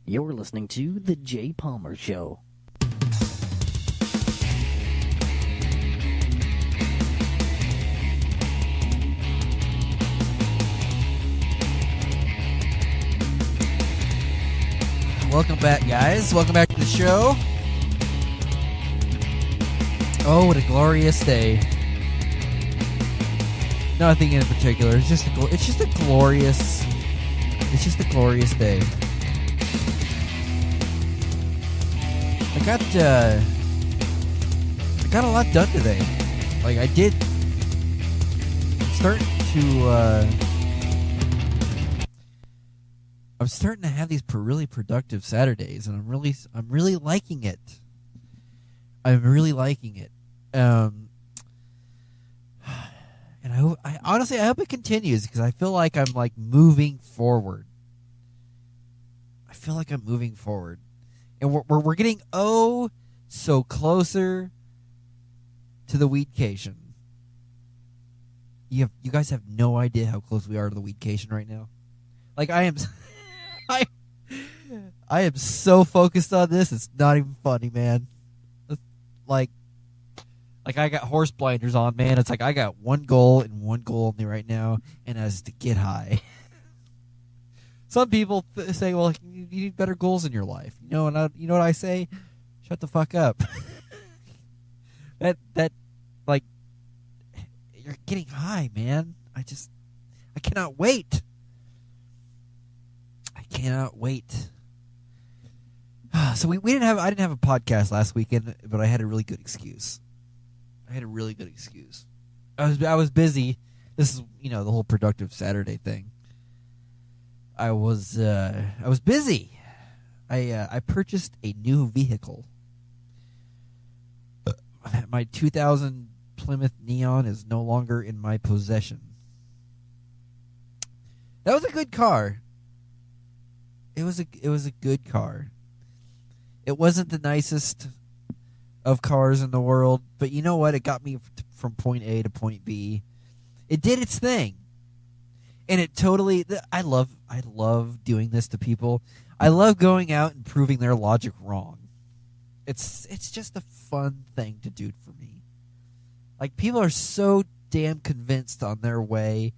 You're listening to The Jay Palmer Show. Welcome back, guys. Welcome back to the show. Oh, what a glorious day. Nothing in particular. It's just a glorious day. I got a lot done today. Like I did. I'm starting to have these really productive Saturdays, and I'm really liking it. I'm really liking it. And I honestly hope it continues because I feel like I'm like moving forward. And we're getting so closer to the weedcation. You guys have no idea how close we are to the weedcation right now. Like I am I am so focused on this, it's not even funny, man. Like I got horse blinders on, man. It's like I got one goal and one goal only right now, and that is to get high. Some people say, well, you need better goals in your life. You know what I say? Shut the fuck up. that like you're getting high, man. I cannot wait. So I didn't have a podcast last weekend, but I had a really good excuse. I was busy. This is, the whole productive Saturday thing. I was busy. I purchased a new vehicle. My 2000 Plymouth Neon is no longer in my possession. That was a good car. It was a good car. It wasn't the nicest of cars in the world, but you know what? It got me from point A to point B. It did its thing. And it totally I love doing this to people. I love going out and proving their logic wrong. It's just a fun thing to do for me. Like people are so damn convinced on their way,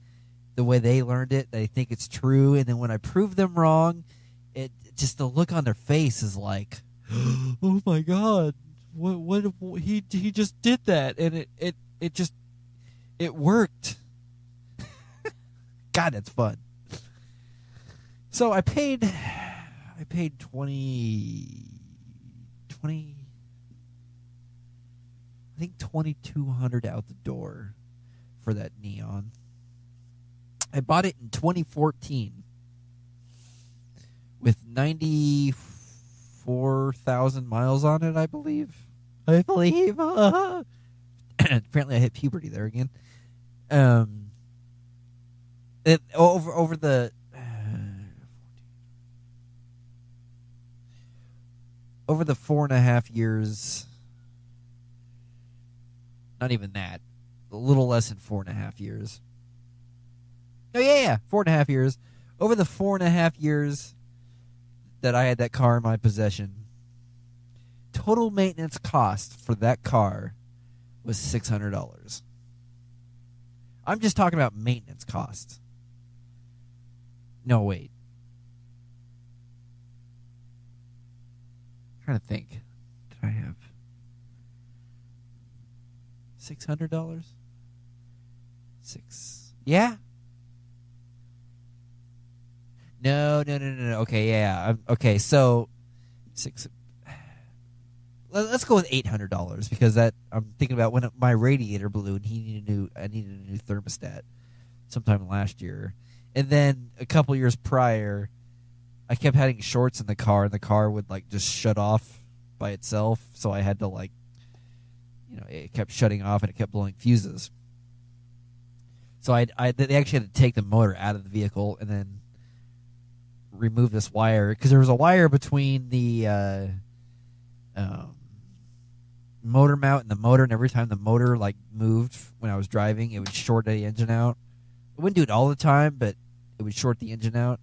the way they learned it, they think it's true, and then when I prove them wrong, it just the look on their face is like, oh my god, what he just did that, and it worked. God, that's fun. So I paid $2,200 out the door for that Neon. I bought it in 2014 with 94,000 miles on it, I believe. Apparently I hit puberty there again. Over the 4.5 years, not even that, a little less than 4.5 years. Oh yeah, 4.5 years. Over the 4.5 years that I had that car in my possession, total maintenance cost for that car was $600. I'm just talking about maintenance costs. No, wait. I'm trying to think. Did I have $600? Yeah. No. Okay, yeah. Okay, so let's go with $800 because that I'm thinking about when my radiator blew and I needed a new thermostat sometime last year. And then a couple years prior, I kept having shorts in the car, and the car would like just shut off by itself. So I had to it kept shutting off and it kept blowing fuses. So they actually had to take the motor out of the vehicle and then remove this wire because there was a wire between the motor mount and the motor, and every time the motor like moved when I was driving, it would short the engine out. It wouldn't do it all the time, but it would short the engine out.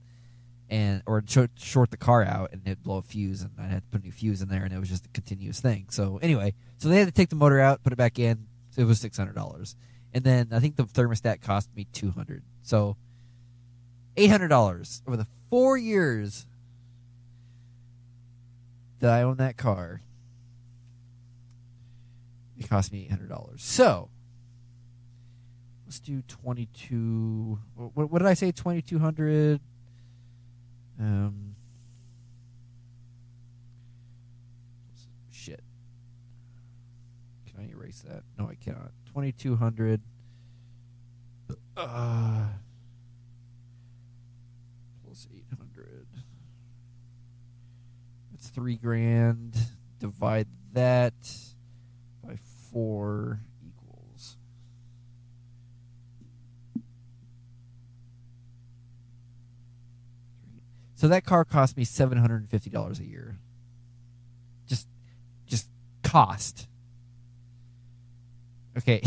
or short the car out, and it'd blow a fuse, and I had to put a new fuse in there, and it was just a continuous thing. So anyway, they had to take the motor out, put it back in. So it was $600, and then I think the thermostat cost me $200. So $800 over the 4 years that I owned that car. It cost me $800. So let's do 22. What did I say? 2,200. Shit. Can I erase that? No, I cannot. 2,200. Plus 800. That's $3,000. Divide that by 4 equals. So that car cost me $750 a year. Just cost. Okay.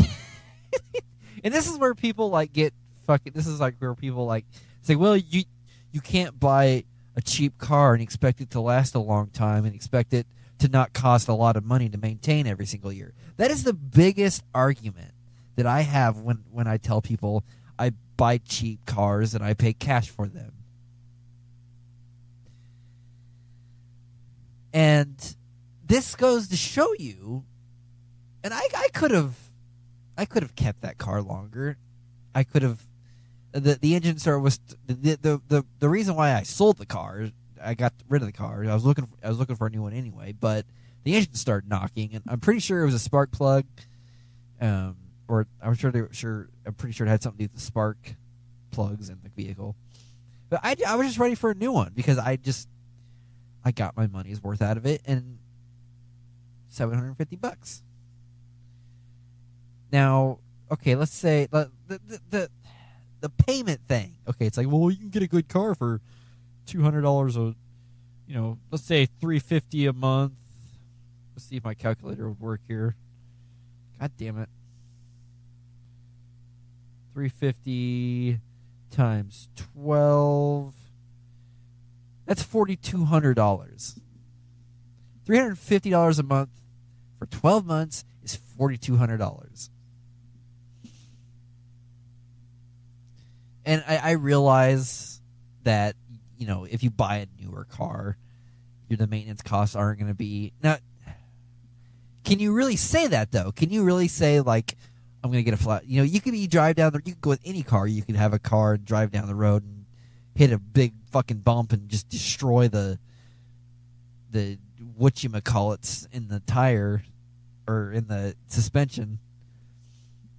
And this is where people get fucking. This is where people say, well, you can't buy a cheap car and expect it to last a long time and expect it to not cost a lot of money to maintain every single year. That is the biggest argument that I have when I tell people I buy cheap cars and I pay cash for them. And this goes to show you, and I could have kept that car longer. I could have. The engine star was the reason why I sold the car. I got rid of the car. I was looking for a new one anyway, but the engine started knocking, and I'm pretty sure it was a spark plug, or I'm pretty sure it had something to do with the spark plugs in the vehicle. But I was just ready for a new one because I got my money's worth out of it, and $750. Now, okay, let's say the payment thing. Okay, it's like, well, you can get a good car for $200 let's say $350 a month. Let's see if my calculator would work here. God damn it. 350 times 12. That's $4,200. $350 a month for 12 months is $4,200. And I realize that, if you buy a newer car, the maintenance costs aren't going to be... Now, can you really say that, though? Can you really say, I'm going to get a flat... you could drive down you could go with any car. You could have a car and drive down the road and hit a big fucking bump and just destroy the whatchamacallits in the tire or in the suspension,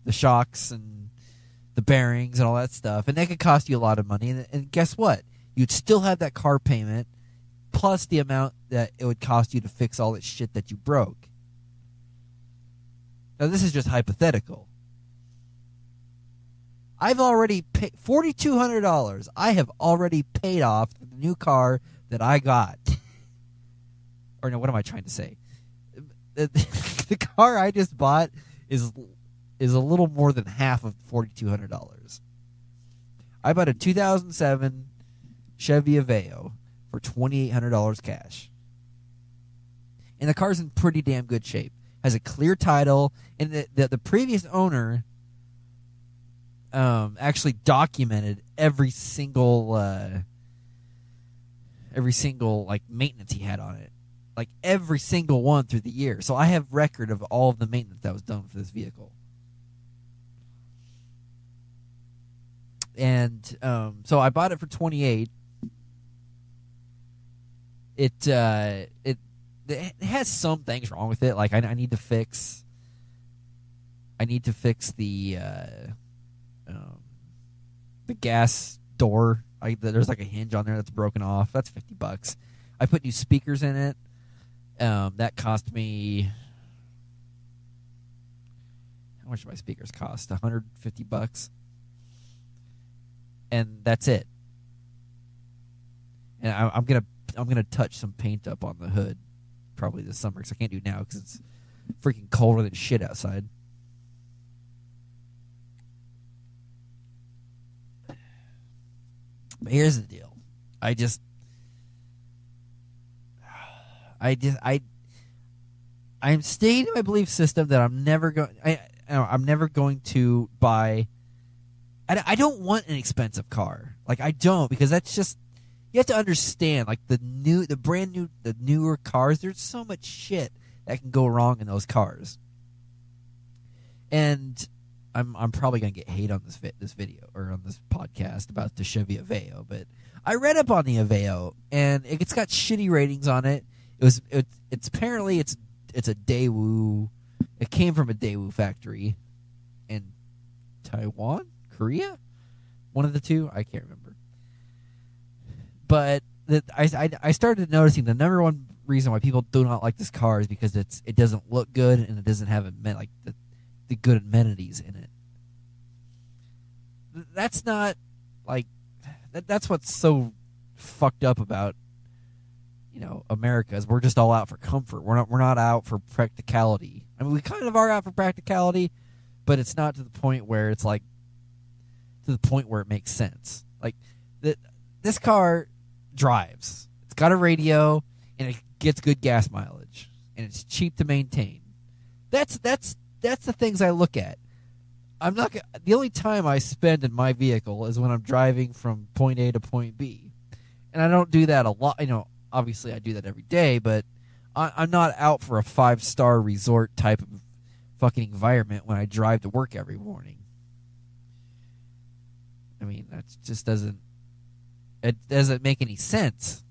the shocks and the bearings and all that stuff, and that could cost you a lot of money. And guess what? You'd still have that car payment plus the amount that it would cost you to fix all that shit that you broke. Now, this is just hypothetical. I've already paid $4,200. I have already paid off the new car that I got. Or no, what am I trying to say? The car I just bought is a little more than half of $4,200. I bought a 2007 Chevy Aveo for $2,800 cash. And the car's in pretty damn good shape. Has a clear title, and the previous owner actually documented every single maintenance he had on it. Every single one through the year. So I have record of all of the maintenance that was done for this vehicle. And so I bought it for $28,000. It has some things wrong with it. I need to fix the gas door. There's a hinge on there that's broken off. That's $50. I put new speakers in it. That cost me... How much do my speakers cost? $150. And that's it. And I'm gonna touch some paint up on the hood probably this summer, because I can't do it now because it's freaking colder than shit outside. But here's the deal. I just, I I'm staying in my belief system that I'm never going. I'm never going to buy. I don't want an expensive car. Like I don't, because that's just, you have to understand. Like the newer cars. There's so much shit that can go wrong in those cars. And I'm probably gonna get hate on this video or on this podcast about the Chevy Aveo, but I read up on the Aveo and it's got shitty ratings on it. It's apparently it's a Daewoo. It came from a Daewoo factory in Taiwan, Korea, one of the two. I can't remember. But I started noticing the number one reason why people do not like this car is because it doesn't look good and it doesn't have the good amenities in it. That's not like that's what's so fucked up about America, is we're just all out for comfort. We're not out for practicality. I mean, we kind of are out for practicality, but it's not to the point where it's like to the point where it makes sense. Like this car drives. It's got a radio and it gets good gas mileage and it's cheap to maintain. That's the things I look at. I'm not the only time I spend in my vehicle is when I'm driving from point A to point B. And I don't do that a lot, obviously I do that every day, but I'm not out for a 5-star resort type of fucking environment when I drive to work every morning. I mean, that just doesn't make any sense.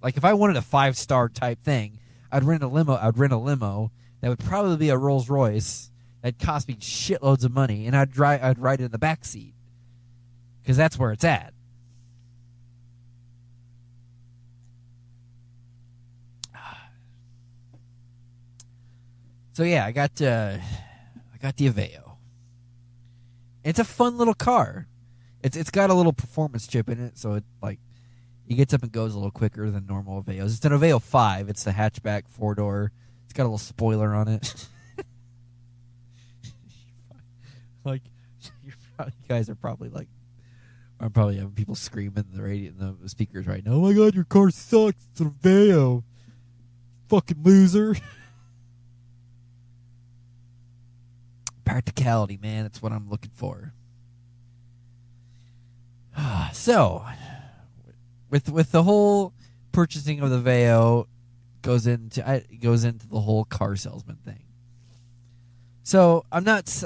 Like if I wanted a 5-star type thing, I'd rent a limo that would probably be a Rolls Royce that'd cost me shitloads of money, and I'd ride it in the back seat because that's where it's at. So yeah, I got the Aveo. It's a fun little car. It's got a little performance chip in it, so it gets up and goes a little quicker than normal Aveos. It's an Aveo 5. It's the hatchback 4-door. It's got a little spoiler on it. Like, you guys are probably like, I'm probably having people screaming in the radio, in the speakers right now. Oh my god, your car sucks. It's an Aveo. Fucking loser. Practicality, man. That's what I'm looking for. So, with the whole purchasing of the Aveo goes into the whole car salesman thing. So I'm not.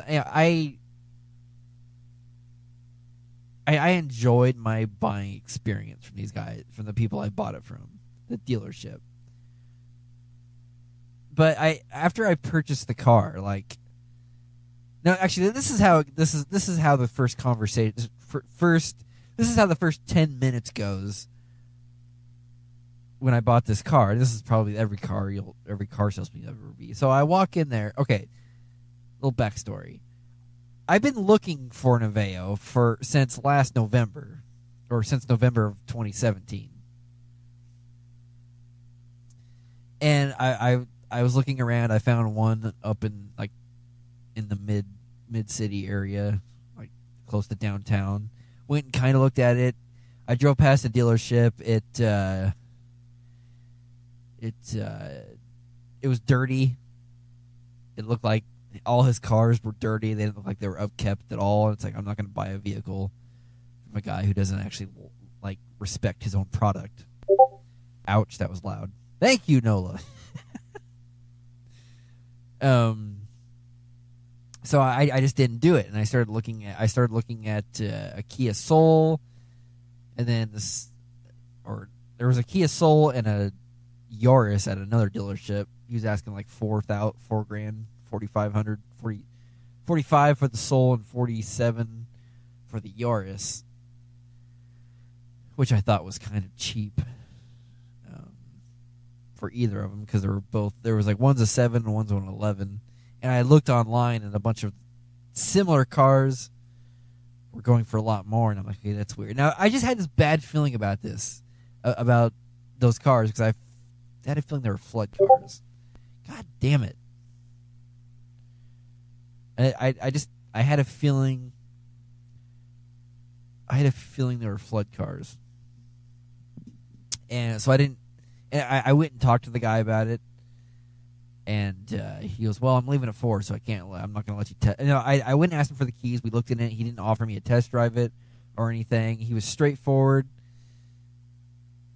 I enjoyed my buying experience from these guys, from the people I bought it from, the dealership. But after I purchased the car, no, actually, this is how the first conversation this is how the first 10 minutes goes when I bought this car. This is probably every car salesman you'll ever be. So I walk in there. Okay, little backstory. I've been looking for an Aveo since last November, or since November of 2017. And I was looking around. I found one up in the mid city area, like close to downtown. Went and kind of looked at it. I drove past the dealership. It was dirty. It looked like all his cars were dirty. They didn't look like they were upkept at all. It's like, I'm not going to buy a vehicle from a guy who doesn't actually respect his own product. Ouch, that was loud. Thank you, Nola. So I just didn't do it, and I started looking at a Kia Soul, and then there was a Kia Soul and a Yaris at another dealership. He was asking like $4,000, $4,500, $45 for the Soul and $47 for the Yaris, which I thought was kind of cheap for either of them, because there was like one's a 7 and one's an 11. And I looked online, and a bunch of similar cars were going for a lot more. And I'm like, hey, that's weird. Now, I just had this bad feeling about this, about those cars, because I had a feeling they were flood cars. God damn it. I had a feeling they were flood cars. And so I didn't. And I went and talked to the guy about it, and he goes, "Well, I'm leaving at 4, so I'm not going to let you test." I went and asked him for the keys. We looked in it. He didn't offer me a test drive it or anything. He was straightforward.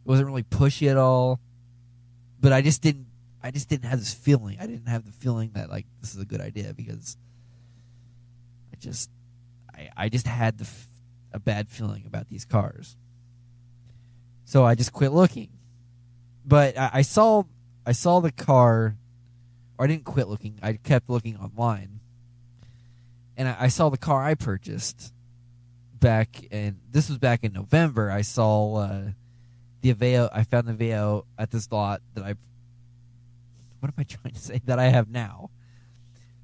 It wasn't really pushy at all. But I just didn't have this feeling. I didn't have the feeling that like this is a good idea because I just had a bad feeling about these cars. So I just quit looking. But I saw the car, or I didn't quit looking. I kept looking online, and I saw the car I purchased this was back in November. I saw the Aveo. I found the Aveo at this lot that what am I trying to say? That I have now.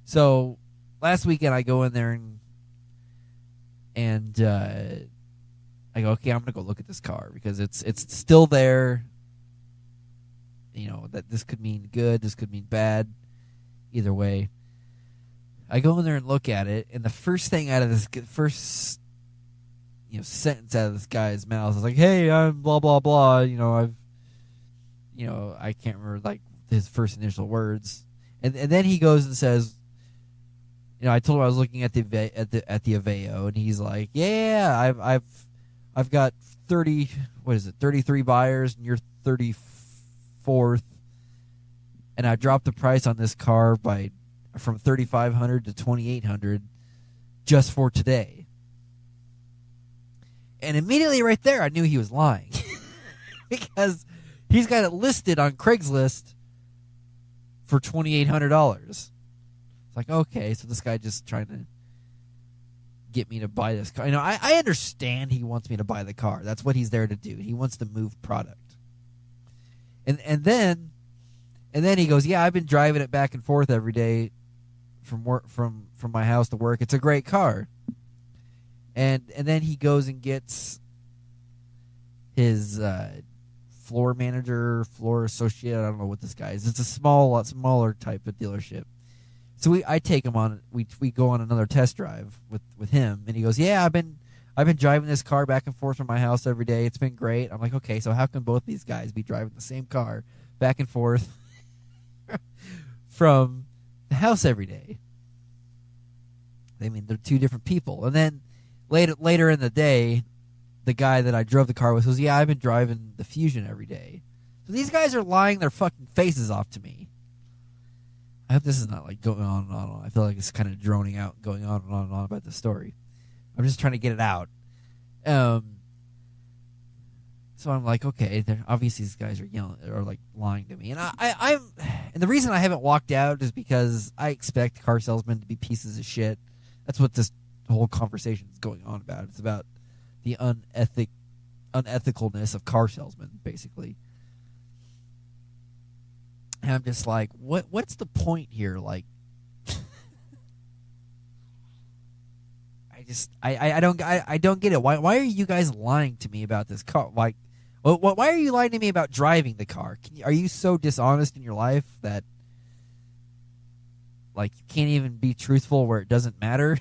So last weekend I go in there and I go, okay, I'm gonna go look at this car because it's still there. You know, that this could mean good, this could mean bad. Either way, I go in there and look at it, and the first thing out of this sentence out of this guy's mouth is like, "Hey, I'm blah blah blah." I can't remember like his first initial words, and then he goes and says, I told him I was looking at the Aveo, and he's like, "Yeah, I've got 33 buyers, and you're 34th, and I dropped the price on this car from $3,500 to $2,800 just for today." And immediately right there, I knew he was lying because he's got it listed on Craigslist for $2,800. It's like, okay, so this guy just trying to get me to buy this car. I understand he wants me to buy the car. That's what he's there to do. He wants to move product. And then he goes, "Yeah, I've been driving it back and forth every day from work from my house to work. It's a great car." And then he goes and gets his floor manager, floor associate. I don't know what this guy is. It's a smaller type of dealership. So I take him on. We go on another test drive with him, and he goes, "Yeah, I've been driving this car back and forth from my house every day. It's been great." I'm like, okay, so how can both these guys be driving the same car back and forth from the house every day? I mean, they're two different people. And then later in the day, the guy that I drove the car with goes, "Yeah, I've been driving the Fusion every day." So these guys are lying their fucking faces off to me. I hope this is not like going on and on and on. I feel like it's kind of droning out, going on and on and on about the story. I'm just trying to get it out. So I'm like, okay, obviously these guys are like lying to me, and and the reason I haven't walked out is because I expect car salesmen to be pieces of shit. That's what this whole conversation is going on about. It's about the unethicalness of car salesmen, basically. And I'm just like, what's the point here? Like, I don't get it. Why are you guys lying to me about this car? Like, why are you lying to me about driving the car? Are you so dishonest in your life that like you can't even be truthful where it doesn't matter?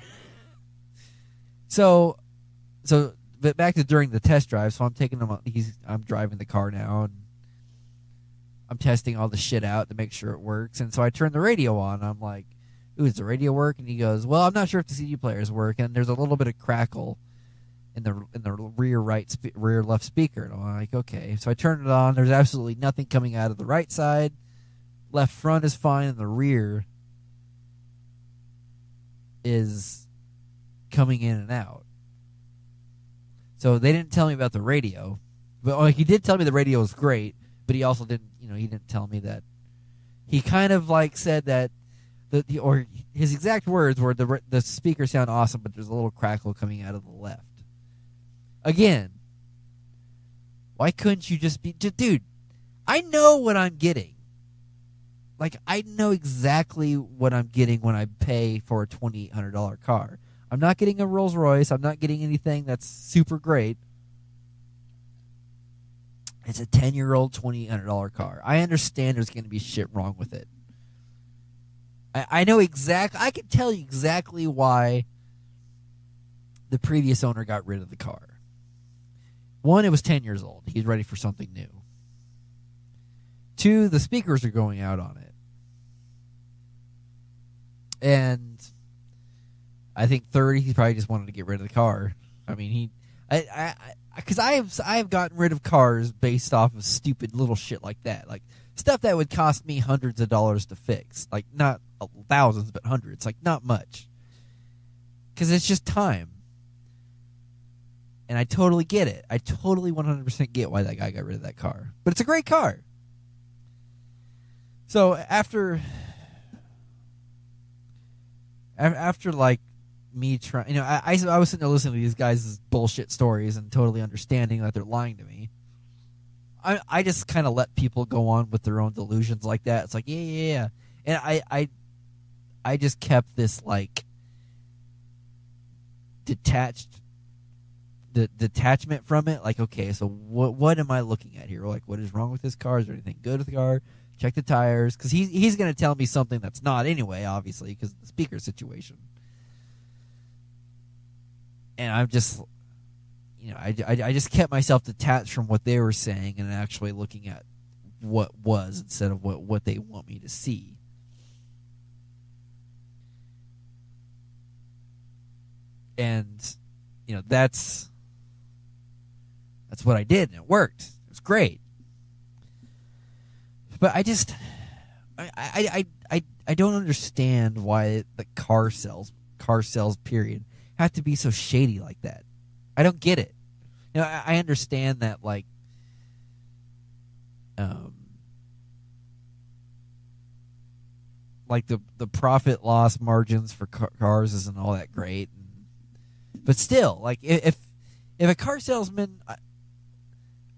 But back to during the test drive. So I'm taking him. I'm driving the car now, and I'm testing all the shit out to make sure it works. And so I turn the radio on. I'm like, "Ooh, does the radio work?" And he goes, "Well, I'm not sure if the CD players work." And there's a little bit of crackle in the rear left speaker. And I'm like, okay. So I turn it on. There's absolutely nothing coming out of the right side. Left front is fine, and the rear is coming in and out. So they didn't tell me about the radio, but he did tell me the radio was great. But he also didn't, he didn't tell me that. He kind of like said that or his exact words were the speakers sound awesome, but there's a little crackle coming out of the left. Again, why couldn't you just be, dude? I know what I'm getting. Like, I know exactly what I'm getting when I pay for a $2,800 car. I'm not getting a Rolls Royce. I'm not getting anything that's super great. It's a 10-year-old $2,800 car. I understand there's going to be shit wrong with it. I know exactly. I can tell you exactly why the previous owner got rid of the car. One, it was 10 years old. He's ready for something new. 2, the speakers are going out on it. And I think 3rd, he probably just wanted to get rid of the car. I mean, because I have gotten rid of cars based off of stupid little shit like that, like stuff that would cost me hundreds of dollars to fix, like not thousands but hundreds, like not much, because it's just time. And I totally get it. I totally 100% get why that guy got rid of that car. But it's a great car. So after like me trying, I was sitting there listening to these guys' bullshit stories and totally understanding that they're lying to me. I just kind of let people go on with their own delusions like that. It's like, yeah. And I just kept this like detachment from it. Like, okay, so what am I looking at here? Like, what is wrong with this car? Is there anything good with the car? Check the tires, because he's going to tell me something that's not anyway, obviously, because of the speaker situation. And I'm just, I just kept myself detached from what they were saying and actually looking at what was instead of what they want me to see. And, that's what I did, and it worked. It was great. But I just, I don't understand why the car sales period have to be so shady like that. I don't get it. I understand that, like, the profit loss margins for cars isn't all that great, but still, like, if a car salesman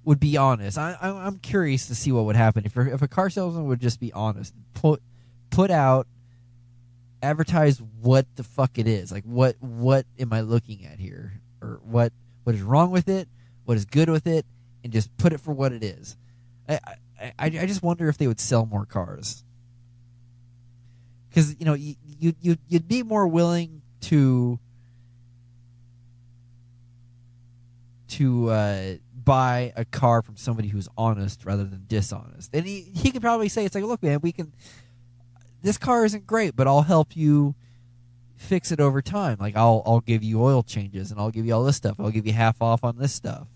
would be honest, I'm curious to see what would happen if a car salesman would just be honest, put out, advertise what the fuck it is, like what am I looking at here, or what is wrong with it, what is good with it, and just put it for what it is. I just wonder if they would sell more cars, because you'd be more willing to buy a car from somebody who's honest rather than dishonest. And he could probably say, it's like, look, man, this car isn't great, but I'll help you fix it over time. Like, I'll give you oil changes, and I'll give you all this stuff. I'll give you half off on this stuff.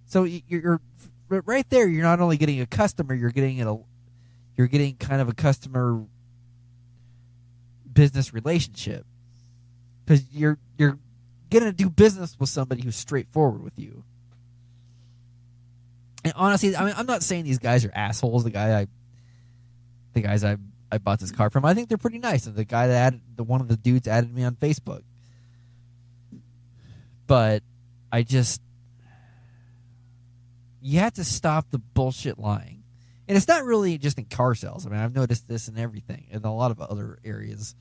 So you're right there. You're not only getting a customer, you're getting kind of a customer business relationship, because you're gonna do business with somebody who's straightforward with you. And honestly, I mean, I'm not saying these guys are assholes. The guys I bought this car from, I think they're pretty nice. And the guy that one of the dudes added me on Facebook. But you have to stop the bullshit lying. And it's not really just in car sales. I mean, I've noticed this in everything, in a lot of other areas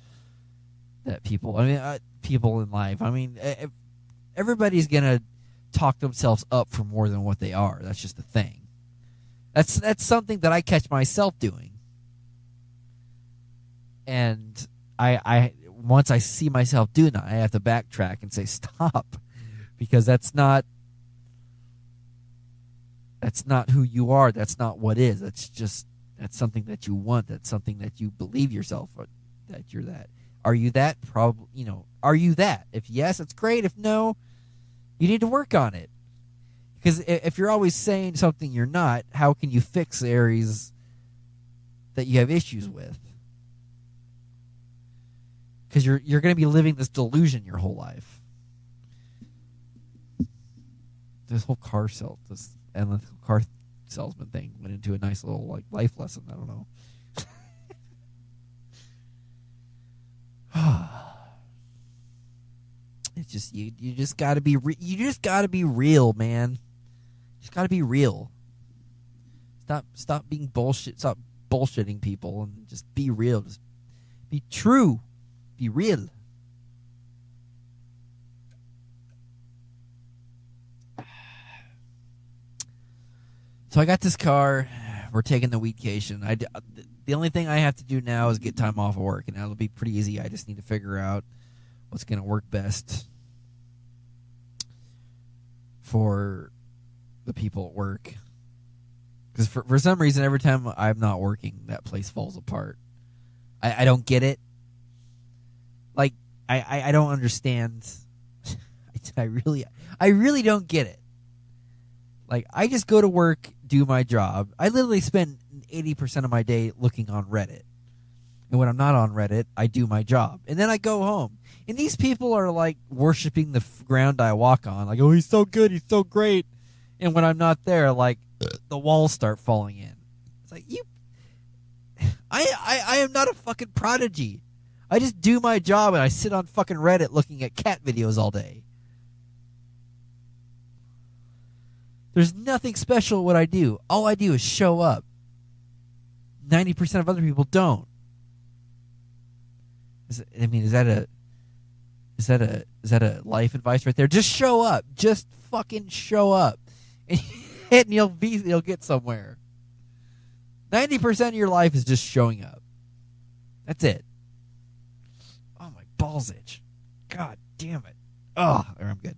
that people in life, I mean, everybody's going to talk themselves up for more than what they are. That's just the thing. That's something that I catch myself doing. And I once I see myself doing that, I have to backtrack and say, stop, because that's not who you are. That's not what is. That's something that you want. That's something that you believe yourself that you're that. Are you that? Probably, are you that? If yes, it's great. If no, you need to work on it. Because if you're always saying something you're not, how can you fix the areas that you have issues with? Because you're going to be living this delusion your whole life. This whole car salesman thing went into a nice little like life lesson. I don't know. It's just you just got to be real, man. You just got to be real. Stop being bullshit. Stop bullshitting people and just be real. Just be true. Be real. So I got this car. We're taking the weekcation. The only thing I have to do now is get time off of work, and that'll be pretty easy. I just need to figure out what's going to work best for the people at work. Because for some reason, every time I'm not working, that place falls apart. I don't get it. Like, I don't understand. I really don't get it. Like, I just go to work, do my job. I literally spend 80% of my day looking on Reddit. And when I'm not on Reddit, I do my job. And then I go home. And these people are, like, worshiping the ground I walk on. Like, oh, he's so good, he's so great. And when I'm not there, like, the walls start falling in. It's like, I am not a fucking prodigy. I just do my job and I sit on fucking Reddit looking at cat videos all day. There's nothing special at what I do. All I do is show up. 90% of other people don't. Is that a life advice right there? Just show up. Just fucking show up. And you'll get somewhere. 90% of your life is just showing up. That's it. Oh, my balls itch. God damn it. Oh, I'm good.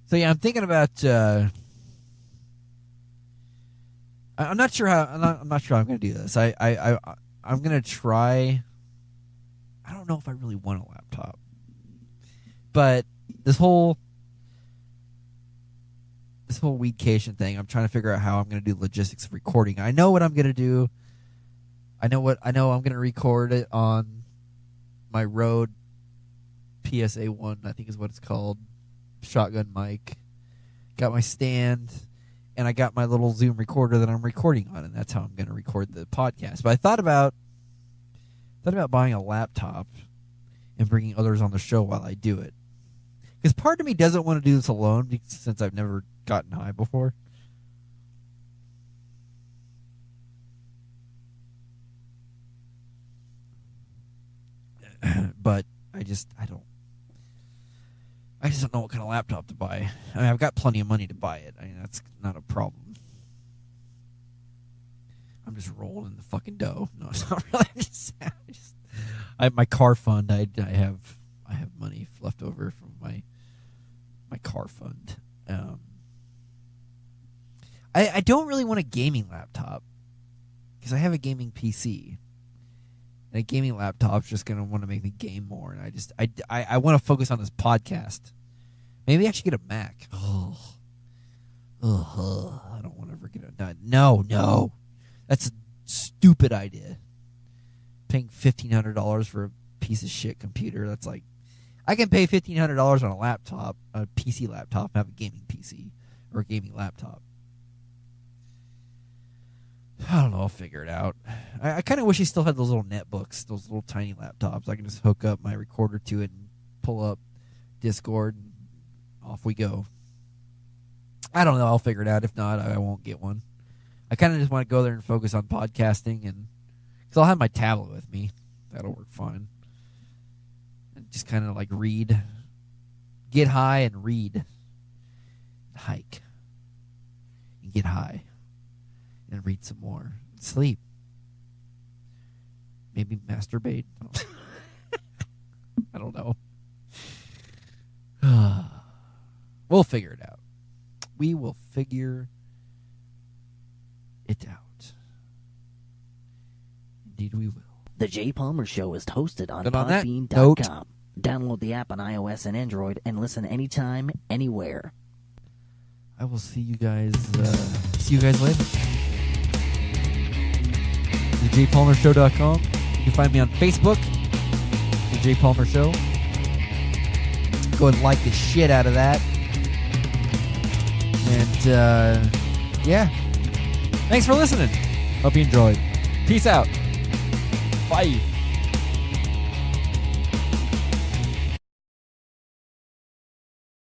So yeah, I'm thinking about. I'm not sure how. I'm not sure how I'm going to do this. I'm going to try. I don't know if I really want a laptop, but this whole weedcation thing, I'm trying to figure out how I'm going to do logistics of recording. I know what I'm going to do. I know I'm going to record it on my Rode PSA 1, I think is what it's called. Shotgun mic. Got my stand, and I got my little Zoom recorder that I'm recording on, and that's how I'm going to record the podcast. But I thought about buying a laptop and bringing others on the show while I do it. Because part of me doesn't want to do this alone, since I've never gotten high before. But I just don't know what kind of laptop to buy. I mean, I've got plenty of money to buy it. I mean, that's not a problem. I'm just rolling in the fucking dough. No, it's not really. I have my car fund. I have money left over from my car fund. I don't really want a gaming laptop because I have a gaming PC. And a gaming laptop's just going to want to make me game more. And I want to focus on this podcast. Maybe I should get a Mac. I don't want to ever get a... No. That's a stupid idea. Paying $1,500 for a piece of shit computer. That's like... I can pay $1,500 on a laptop, a PC laptop, and have a gaming PC. Or a gaming laptop. I don't know. I'll figure it out. I kind of wish he still had those little netbooks, those little tiny laptops. I can just hook up my recorder to it and pull up Discord, and off we go. I don't know. I'll figure it out. If not, I won't get one. I kind of just want to go there and focus on podcasting, and because I'll have my tablet with me. That'll work fine. And just kind of like read, get high and read, hike, and get high. And read some more. Sleep. Maybe masturbate. I don't know. We'll figure it out. We will figure it out. Indeed we will. The Jay Palmer Show is hosted on that Podbean.com. Download the app on iOS and Android and listen anytime, anywhere. I will see you guys later. TheJPalmerShow.com. You can find me on Facebook, The Jay Palmer Show. Go and like the shit out of that. And, yeah. Thanks for listening. Hope you enjoyed. Peace out. Bye.